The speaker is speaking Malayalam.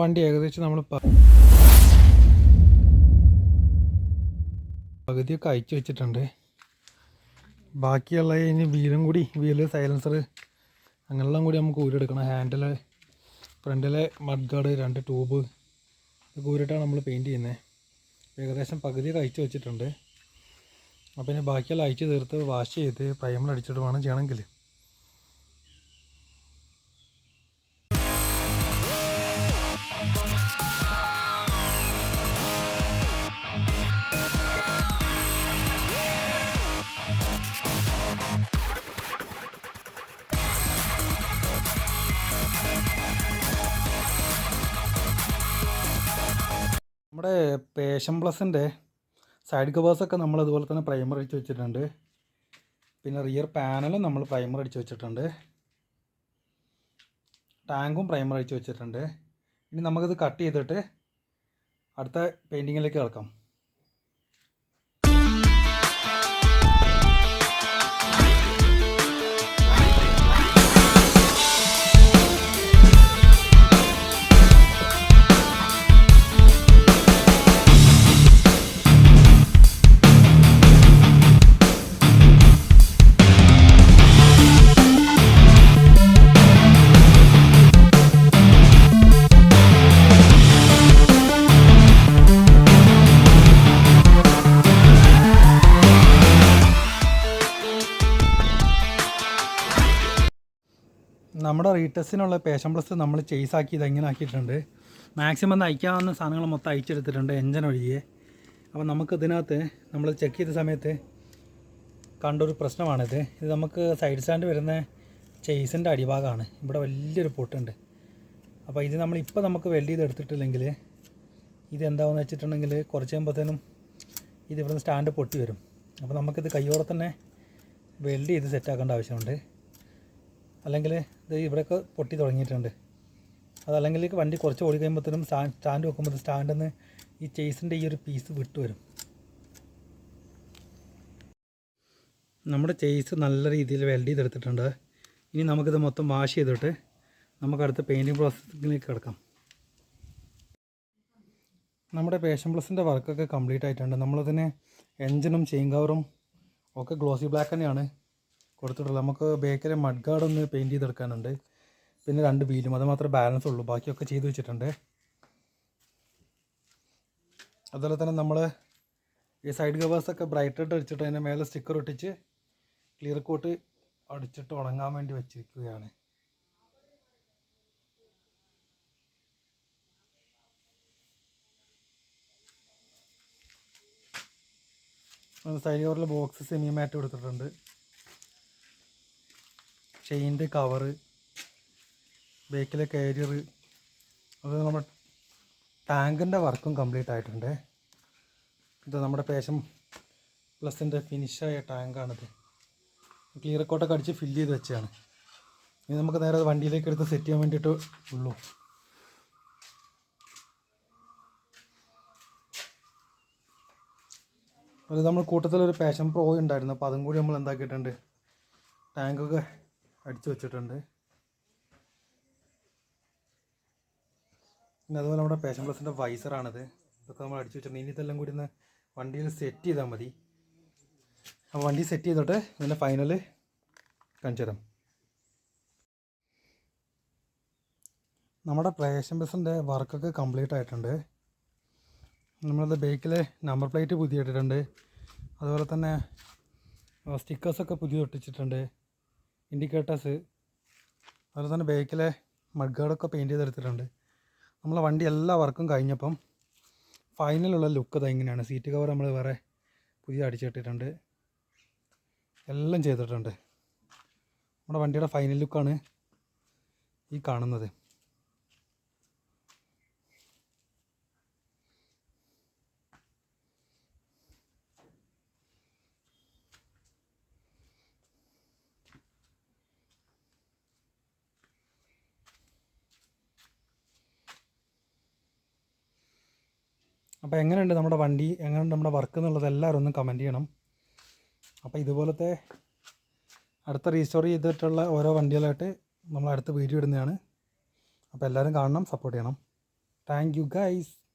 വണ്ടി ഏകദേശം നമ്മൾ പകുതിയൊക്കെ അയച്ചു വെച്ചിട്ടുണ്ട്. ബാക്കിയുള്ള ഇനി വീല് സൈലൻസർ അങ്ങനെല്ലാം കൂടി നമുക്ക് ഊരെടുക്കണം. ഹാൻഡിൽ, ഫ്രണ്ടിലെ മഡ് ഗാർഡ്, 2 ട്യൂബ് ഇത് ഊരിട്ടാണ് നമ്മൾ പെയിൻറ്റ് ചെയ്യുന്നത്. ഏകദേശം പകുതിയൊക്കെ അയച്ചു വെച്ചിട്ടുണ്ട്. അപ്പോൾ ഇനി ബാക്കിയെല്ലാം അയച്ചു തീർത്ത് വാഷ് ചെയ്ത് പ്രൈമർ അടിച്ചിട്ട് വേണം ചെയ്യണമെങ്കിൽ. നമ്മുടെ പേഷൻ പ്ലസിൻ്റെ സൈഡ് കവേഴ്സൊക്കെ നമ്മൾ അതുപോലെ തന്നെ പ്രൈമർ അടിച്ച് വെച്ചിട്ടുണ്ട്. പിന്നെ റിയർ പാനലും നമ്മൾ പ്രൈമർ അടിച്ച് വെച്ചിട്ടുണ്ട്. ടാങ്കും പ്രൈമർ അടിച്ച് വെച്ചിട്ടുണ്ട്. ഇനി നമുക്കിത് കട്ട് ചെയ്തിട്ട് അടുത്ത പെയിൻറ്റിങ്ങിലേക്ക് കിടക്കാം. നമ്മുടെ റീടെസ്റ്റിനുള്ള പേഷൻ പ്ലസ് നമ്മൾ ചേസാക്കി ഇതെങ്ങനെ ആക്കിയിട്ടുണ്ട്. മാക്സിമം അയക്കാവുന്ന സാധനങ്ങൾ മൊത്തം അയച്ചെടുത്തിട്ടുണ്ട്, എൻജിൻ ഒഴികെ. അപ്പോൾ നമുക്കിതിനകത്ത് നമ്മൾ ചെക്ക് ചെയ്ത സമയത്ത് കണ്ടൊരു പ്രശ്നമാണിത്. ഇത് നമുക്ക് സൈഡ് സ്റ്റാൻഡ് വരുന്ന ചേസിൻ്റെ അടിഭാഗമാണ്. ഇവിടെ വലിയൊരു പൊട്ടുണ്ട്. അപ്പോൾ ഇത് നമ്മളിപ്പോൾ നമുക്ക് വെൽഡ് ചെയ്ത് എടുത്തിട്ടില്ലെങ്കിൽ ഇതെന്താണെന്ന് വെച്ചിട്ടുണ്ടെങ്കിൽ കുറച്ച് കഴിയുമ്പോഴത്തേനും ഇത് ഇവിടുന്ന് സ്റ്റാൻഡ് പൊട്ടി വരും. അപ്പോൾ നമുക്കിത് കയ്യോടെ തന്നെ വെൽഡ് ചെയ്ത് സെറ്റാക്കേണ്ട ആവശ്യമുണ്ട്. അല്ലെങ്കിൽ ഇത് ഇവിടെയൊക്കെ പൊട്ടി തുടങ്ങിയിട്ടുണ്ട്. അതല്ലെങ്കിൽ വണ്ടി കുറച്ച് ഓടി കഴിയുമ്പോഴത്തേനും സ്റ്റാൻഡ് വെക്കുമ്പോൾ സ്റ്റാൻഡിൽ നിന്ന് ഈ ചേസിൻ്റെ ഈ ഒരു പീസ് വിട്ടു വരും. നമ്മുടെ ചേസ് നല്ല രീതിയിൽ വെൽഡ് ചെയ്തെടുത്തിട്ടുണ്ട്. ഇനി നമുക്കിത് മൊത്തം വാഷ് ചെയ്തിട്ട് നമുക്ക് അടുത്ത പെയിൻറ്റിങ് പ്രോസസ്സിലേക്ക് കിടക്കാം. നമ്മുടെ പേഷൻ പ്ലസിൻ്റെ വർക്കൊക്കെ കംപ്ലീറ്റ് ആയിട്ടുണ്ട്. നമ്മളതിന് എൻജിനും ചെയിൻ കവറും ഒക്കെ ഗ്ലോസി ബ്ലാക്ക് തന്നെയാണ് കൊടുത്തിട്ടുള്ളത്. നമുക്ക് ബേക്കിലെ മഡ് ഗാർഡ് ഒന്ന് പെയിൻറ്റ് ചെയ്തെടുക്കാനുണ്ട്. പിന്നെ 2 വീലും, അത് മാത്രമേ ബാലൻസ് ഉള്ളൂ. ബാക്കിയൊക്കെ ചെയ്ത് വെച്ചിട്ടുണ്ട്. അതുപോലെ തന്നെ നമ്മൾ ഈ സൈഡ് കവേഴ്സൊക്കെ ബ്രൈറ്റ് റെഡ് അടിച്ചിട്ട് അതിൻ്റെ മേലെ സ്റ്റിക്കർ ഒട്ടിച്ച് ക്ലിയർ കോട്ട് അടിച്ചിട്ട് ഉണങ്ങാൻ വേണ്ടി വെച്ചിരിക്കുകയാണ്. സൈഡ് കവറിൽ ബോക്സ് സെമി മാറ്റ് കൊടുത്തിട്ടുണ്ട്. ചെയിൻ്റെ കവറ്, ബേക്കിലെ കാരിയർ, അത് നമ്മുടെ ടാങ്കിൻ്റെ വർക്കും കംപ്ലീറ്റ് ആയിട്ടുണ്ട്. ഇത് നമ്മുടെ പേഷൻ പ്ലസിൻ്റെ ഫിനിഷായ ടാങ്കാണിത്. ക്ലിയർ കോട്ടൊക്കെ അടിച്ച് ഫില്ല് ചെയ്ത് വെച്ചാണ്. ഇനി നമുക്ക് നേരെ വണ്ടിയിലേക്ക് എടുത്ത് സെറ്റ് ചെയ്യാൻ വേണ്ടിയിട്ട് ഉള്ളൂ. അത് നമ്മൾ കൂട്ടത്തിലൊരു പാഷൻ പ്രോ ഉണ്ടായിരുന്നു. അപ്പോൾ അതും കൂടി നമ്മൾ എന്താക്കിയിട്ടുണ്ട്, ടാങ്കൊക്കെ അടിച്ചു വെച്ചിട്ടുണ്ട്. പിന്നെ അതുപോലെ നമ്മുടെ പേഷൻ പ്ലസിൻ്റെ വൈസറാണിത്. ഇതൊക്കെ നമ്മൾ അടിച്ചു വെച്ചിട്ടുണ്ട്. ഇനി ഇതെല്ലാം കൂടി ഒന്ന് വണ്ടിയിൽ സെറ്റ് ചെയ്താൽ മതി. അപ്പോൾ വണ്ടി സെറ്റ് ചെയ്തിട്ട് ഇതിൻ്റെ ഫൈനൽ കാണിച്ചു തരാം. നമ്മുടെ പേഷൻ പ്ലസിൻ്റെ വർക്കൊക്കെ കംപ്ലീറ്റ് ആയിട്ടുണ്ട്. നമ്മളത് ബേക്കിലെ നമ്പർ പ്ലേറ്റ് പുതിയ ഇട്ടിട്ടുണ്ട്. അതുപോലെ തന്നെ സ്റ്റിക്കേഴ്സൊക്കെ പുതിയ ഒട്ടിച്ചിട്ടുണ്ട്. ഇൻഡിക്കേറ്റേഴ്സ്, അതുപോലെ തന്നെ ബേക്കിലെ മഡ് ഗാർഡൊക്കെ പെയിൻറ്റ് ചെയ്തെടുത്തിട്ടുണ്ട്. നമ്മളെ വണ്ടി എല്ലാ വർക്കും കഴിഞ്ഞപ്പം ഫൈനലുള്ള ലുക്ക് അത് എങ്ങനെയാണ്. സീറ്റ് കവർ നമ്മൾ വേറെ പുതിയ അടിച്ചിട്ടിട്ടുണ്ട്. എല്ലാം ചെയ്തിട്ടുണ്ട്. നമ്മുടെ വണ്ടിയുടെ ഫൈനൽ ലുക്കാണ് ഈ കാണുന്നത്. അപ്പോൾ എങ്ങനെയുണ്ട് നമ്മുടെ വണ്ടി, എങ്ങനെയുണ്ട് നമ്മുടെ വർക്ക് എന്നുള്ളത് എല്ലാവരും ഒന്ന് കമൻറ്റ് ചെയ്യണം. അപ്പോൾ ഇതുപോലത്തെ അടുത്ത റീസ്റ്റോർ ചെയ്തിട്ടുള്ള ഓരോ വണ്ടികളായിട്ട് നമ്മൾ അടുത്ത വീഡിയോ ഇടുന്നതാണ്. അപ്പോൾ എല്ലാവരും കാണണം, സപ്പോർട്ട് ചെയ്യണം. Thank you guys.